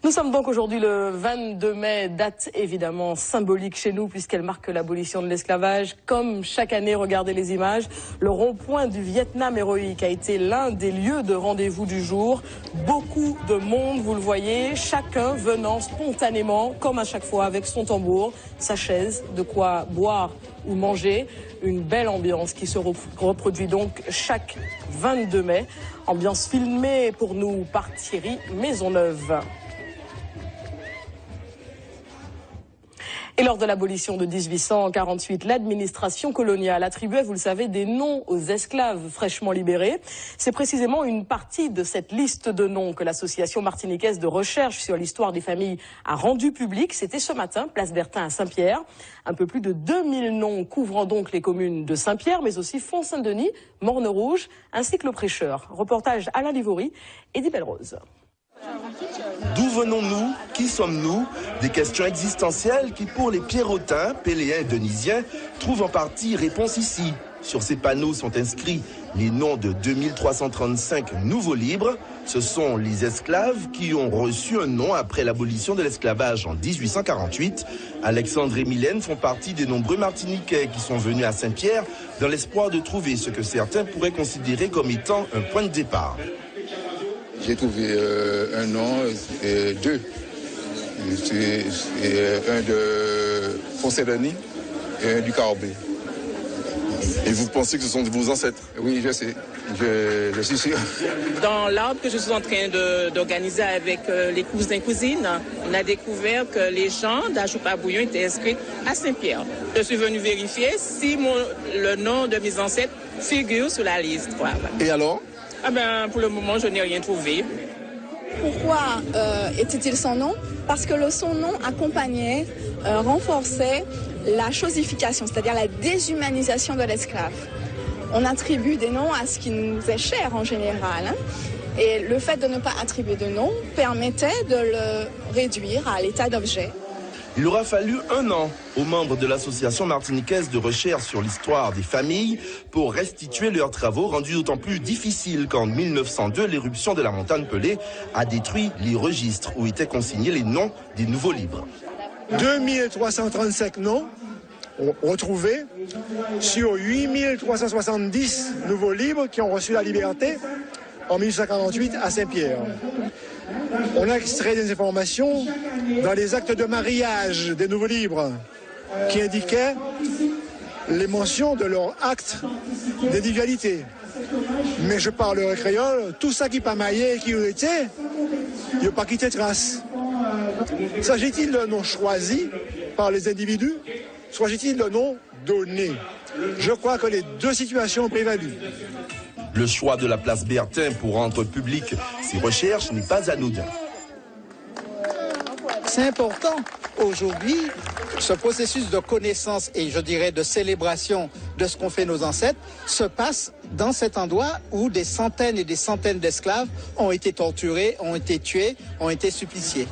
Nous sommes donc aujourd'hui le 22 mai, date évidemment symbolique chez nous puisqu'elle marque l'abolition de l'esclavage. Comme chaque année, regardez les images, le rond-point du Vietnam héroïque a été l'un des lieux de rendez-vous du jour. Beaucoup de monde, vous le voyez, chacun venant spontanément, comme à chaque fois, avec son tambour, sa chaise, de quoi boire ou manger. Une belle ambiance qui se reproduit donc chaque 22 mai. Ambiance filmée pour nous par Thierry Maisonneuve. Et lors de l'abolition de 1848, l'administration coloniale attribuait, vous le savez, des noms aux esclaves fraîchement libérés. C'est précisément une partie de cette liste de noms que l'association martiniquaise de recherche sur l'histoire des familles a rendue publique. C'était ce matin, place Bertin à Saint-Pierre. Un peu plus de 2000 noms couvrant donc les communes de Saint-Pierre, mais aussi Font-Saint-Denis, Morne-Rouge, ainsi que le Prêcheur. Reportage Alain Livory et Di Belle-Rose. D'où venons-nous? Qui sommes-nous? Des questions existentielles qui, pour les Pierrotins, Péléens et Denisiens, trouvent en partie réponse ici. Sur ces panneaux sont inscrits les noms de 2335 nouveaux libres. Ce sont les esclaves qui ont reçu un nom après l'abolition de l'esclavage en 1848. Alexandre et Mylène font partie des nombreux Martiniquais qui sont venus à Saint-Pierre dans l'espoir de trouver ce que certains pourraient considérer comme étant un point de départ. J'ai trouvé un nom, deux. Un de Font-Saint-Denis et un du Carbet. Et vous pensez que ce sont vos ancêtres? Oui, je sais. Je suis sûr. Dans l'arbre que je suis en train d'organiser avec les cousins-cousines, on a découvert que les gens d'Ajoupa-Bouillon étaient inscrits à Saint-Pierre. Je suis venu vérifier si le nom de mes ancêtres figure sur la liste. Voilà. Et alors? Ah ben, pour le moment, je n'ai rien trouvé. Pourquoi était-il sans nom? Parce que le son nom accompagnait, renforçait la chosification, c'est-à-dire la déshumanisation de l'esclave. On attribue des noms à ce qui nous est cher en général. Hein, et le fait de ne pas attribuer de nom permettait de le réduire à l'état d'objet. Il aura fallu un an aux membres de l'association martiniquaise de recherche sur l'histoire des familles pour restituer leurs travaux rendus d'autant plus difficiles qu'en 1902, l'éruption de la montagne Pelée a détruit les registres où étaient consignés les noms des nouveaux livres. 2335 noms retrouvés sur 8370 nouveaux livres qui ont reçu la liberté en 1848 à Saint-Pierre. On a extrait des informations dans les actes de mariage des nouveaux livres qui indiquaient les mentions de leur acte d'individualité. Mais je parle créole, tout ça qui n'est pas maillé et qui était, il n'y a pas quitté trace. S'agit-il de noms choisis par les individus? S'agit-il de noms donnés? Je crois que les deux situations prévaluent. Le choix de la place Bertin pour rendre public ces recherches n'est pas anodin. C'est important aujourd'hui, ce processus de connaissance et je dirais de célébration de ce qu'ont fait nos ancêtres se passe dans cet endroit où des centaines et des centaines d'esclaves ont été torturés, ont été tués, ont été suppliciés.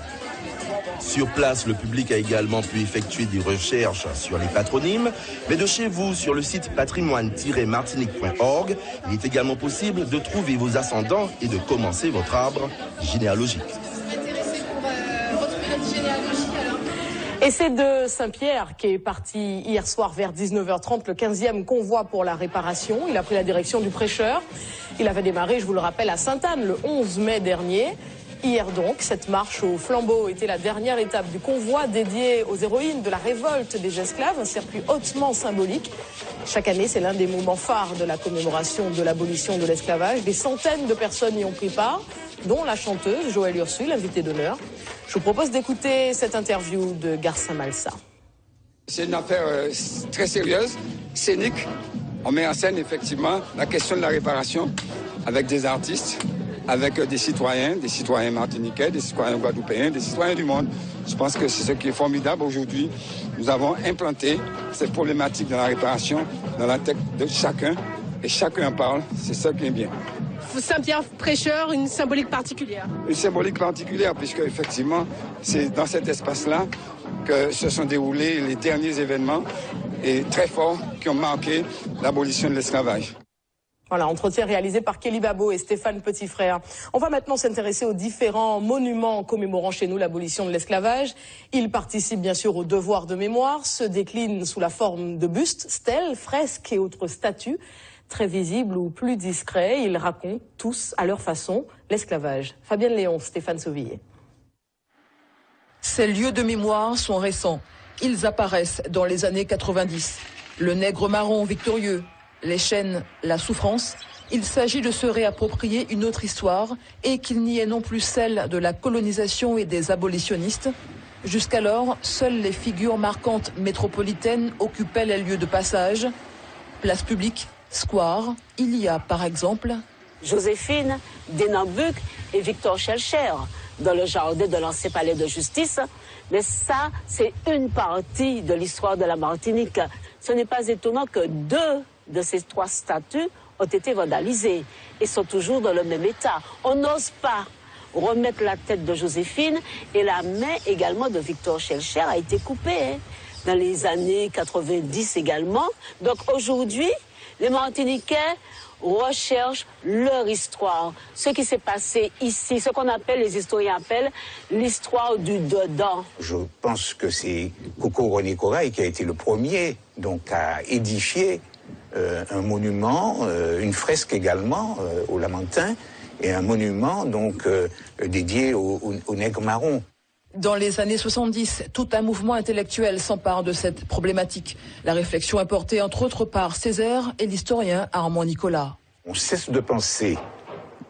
Sur place, le public a également pu effectuer des recherches sur les patronymes, mais de chez vous, sur le site patrimoine-martinique.org, il est également possible de trouver vos ascendants et de commencer votre arbre généalogique. Et c'est de Saint-Pierre qu'est parti hier soir vers 19h30 le 15e convoi pour la réparation. Il a pris la direction du Prêcheur. Il avait démarré, je vous le rappelle, à Sainte-Anne le 11 mai dernier. Hier donc, cette marche au flambeau était la dernière étape du convoi dédié aux héroïnes de la révolte des esclaves, un circuit hautement symbolique. Chaque année, c'est l'un des moments phares de la commémoration de l'abolition de l'esclavage. Des centaines de personnes y ont pris part, dont la chanteuse Joëlle Ursule, invitée d'honneur. Je vous propose d'écouter cette interview de Garcin Malsa. C'est une affaire très sérieuse, scénique. On met en scène effectivement la question de la réparation avec des artistes, avec des citoyens martiniquais, des citoyens guadeloupéens, des citoyens du monde. Je pense que c'est ce qui est formidable aujourd'hui. Nous avons implanté cette problématique de la réparation dans la tête de chacun, et chacun en parle, c'est ça qui est bien. Saint-Pierre Prêcheur, une symbolique particulière? Une symbolique particulière, puisque effectivement, c'est dans cet espace-là que se sont déroulés les derniers événements et très forts qui ont marqué l'abolition de l'esclavage. Voilà, entretien réalisé par Kelly Babo et Stéphane Petitfrère. On va maintenant s'intéresser aux différents monuments commémorant chez nous l'abolition de l'esclavage. Ils participent bien sûr au devoir de mémoire, se déclinent sous la forme de bustes, stèles, fresques et autres statues. Très visibles ou plus discrets, ils racontent tous à leur façon l'esclavage. Fabienne Léon, Stéphane Sauvillier. Ces lieux de mémoire sont récents. Ils apparaissent dans les années 90. Le nègre marron victorieux, les chaînes, la souffrance. Il s'agit de se réapproprier une autre histoire et qu'il n'y ait non plus celle de la colonisation et des abolitionnistes. Jusqu'alors, seules les figures marquantes métropolitaines occupaient les lieux de passage. Place publique, square, il y a par exemple Joséphine, Denambuc et Victor Schellcher dans le jardin de l'ancien palais de justice. Mais ça, c'est une partie de l'histoire de la Martinique. Ce n'est pas étonnant que 2 de ces 3 statues ont été vandalisées et sont toujours dans le même état. On n'ose pas remettre la tête de Joséphine et la main également de Victor Schellcher a été coupée dans les années 90 également. Donc aujourd'hui, les Martiniquais recherchent leur histoire. Ce qui s'est passé ici, ce qu'on appelle, les historiens appellent l'histoire du dedans. Je pense que c'est Coco René Corail qui a été le premier donc à édifier un monument, une fresque également au Lamentin et un monument donc dédié au nègre marron. Dans les années 70, tout un mouvement intellectuel s'empare de cette problématique. La réflexion est portée entre autres par Césaire et l'historien Armand Nicolas. On cesse de penser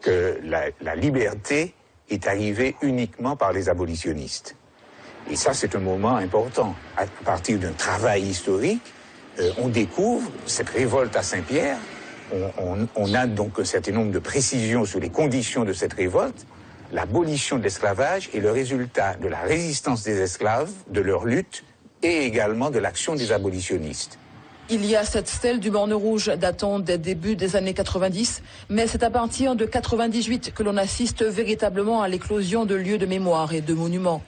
que la liberté est arrivée uniquement par les abolitionnistes. Et ça, c'est un moment important. À partir d'un travail historique, on découvre cette révolte à Saint-Pierre. On a donc un certain nombre de précisions sur les conditions de cette révolte. L'abolition de l'esclavage est le résultat de la résistance des esclaves, de leur lutte et également de l'action des abolitionnistes. Il y a cette stèle du Borne Rouge datant des débuts des années 90, mais c'est à partir de 98 que l'on assiste véritablement à l'éclosion de lieux de mémoire et de monuments.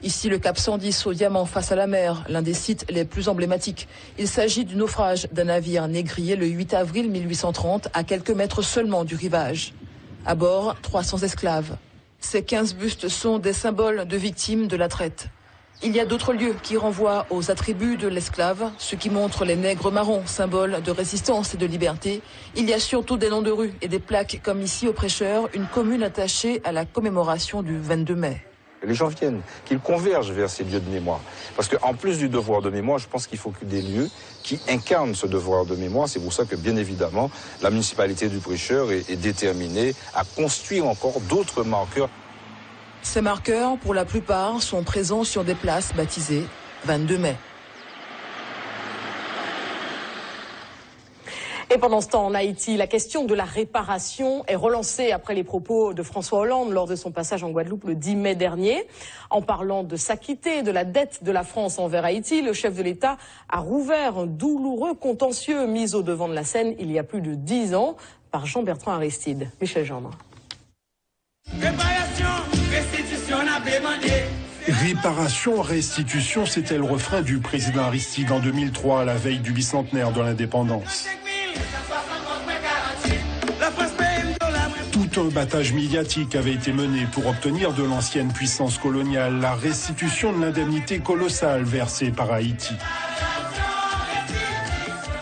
Ici, le Cap 110 au Diamant face à la mer, l'un des sites les plus emblématiques. Il s'agit du naufrage d'un navire négrier le 8 avril 1830 à quelques mètres seulement du rivage. À bord, 300 esclaves. Ces 15 bustes sont des symboles de victimes de la traite. Il y a d'autres lieux qui renvoient aux attributs de l'esclave, ce qui montre les nègres marrons, symboles de résistance et de liberté. Il y a surtout des noms de rues et des plaques, comme ici au Prêcheur, une commune attachée à la commémoration du 22 mai. Les gens viennent, qu'ils convergent vers ces lieux de mémoire. Parce qu'en plus du devoir de mémoire, je pense qu'il faut que des lieux qui incarnent ce devoir de mémoire. C'est pour ça que, bien évidemment, la municipalité du Prêcheur est déterminée à construire encore d'autres marqueurs. Ces marqueurs, pour la plupart, sont présents sur des places baptisées 22 mai. Et pendant ce temps, en Haïti, la question de la réparation est relancée après les propos de François Hollande lors de son passage en Guadeloupe le 10 mai dernier. En parlant de s'acquitter de la dette de la France envers Haïti, le chef de l'État a rouvert un douloureux contentieux mis au devant de la scène il y a plus de 10 ans par Jean-Bertrand Aristide. Michel Gendre. Réparation, restitution, c'était le refrain du président Aristide en 2003, à la veille du bicentenaire de l'indépendance. Tout un battage médiatique avait été mené pour obtenir de l'ancienne puissance coloniale la restitution de l'indemnité colossale versée par Haïti.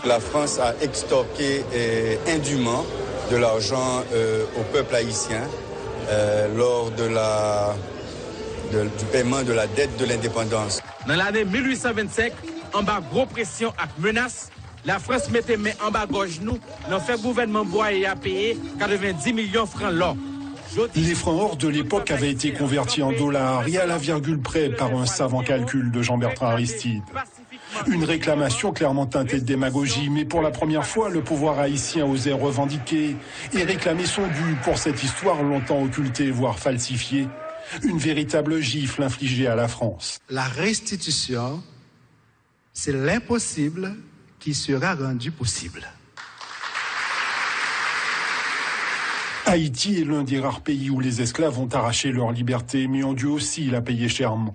La France a extorqué indûment de l'argent au peuple haïtien lors du paiement de la dette de l'indépendance. Dans l'année 1825, en bas gros pression et menace, la France mettait main en bas gauche nous, dans fait gouvernement Boyer a payé 90 millions de francs l'or. Les francs or de l'époque avaient été convertis en dollars et à la virgule près par un savant calcul de Jean-Bertrand Aristide. Une réclamation clairement teintée de démagogie, mais pour la première fois, le pouvoir haïtien osait revendiquer et réclamer son dû pour cette histoire longtemps occultée, voire falsifiée. Une véritable gifle infligée à la France. La restitution, c'est l'impossible qui sera rendu possible. Haïti est l'un des rares pays où les esclaves ont arraché leur liberté, mais ont dû aussi la payer chèrement.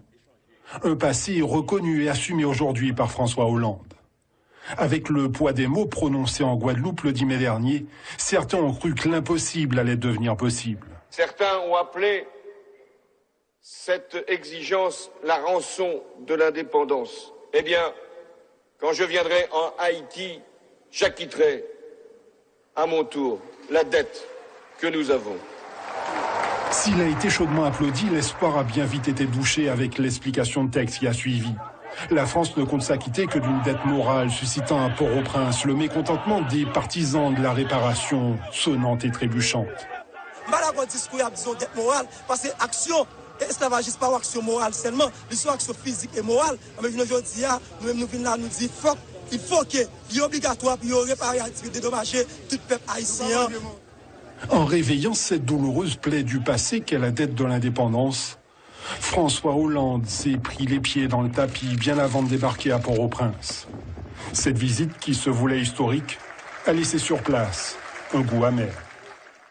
Un passé reconnu et assumé aujourd'hui par François Hollande. Avec le poids des mots prononcés en Guadeloupe le 10 mai dernier, certains ont cru que l'impossible allait devenir possible. Certains ont appelé cette exigence la rançon de l'indépendance. Eh bien, quand je viendrai en Haïti, j'acquitterai à mon tour la dette que nous avons. S'il a été chaudement applaudi, l'espoir a bien vite été douché avec l'explication de texte qui a suivi. La France ne compte s'acquitter que d'une dette morale, suscitant à Port-au-Prince le mécontentement des partisans de la réparation sonnante et trébuchante. Malgré le discours, il y a besoin de dette morale, parce que action, esclavagisme, pas action morale seulement, l'histoire action physique et morale. Mais aujourd'hui, nous-mêmes, nous venons là, nous disons, il faut qu'il y ait obligatoire pour réparer et dédommager tout le peuple haïtien. En réveillant cette douloureuse plaie du passé qu'est la dette de l'indépendance, François Hollande s'est pris les pieds dans le tapis bien avant de débarquer à Port-au-Prince. Cette visite, qui se voulait historique, a laissé sur place un goût amer.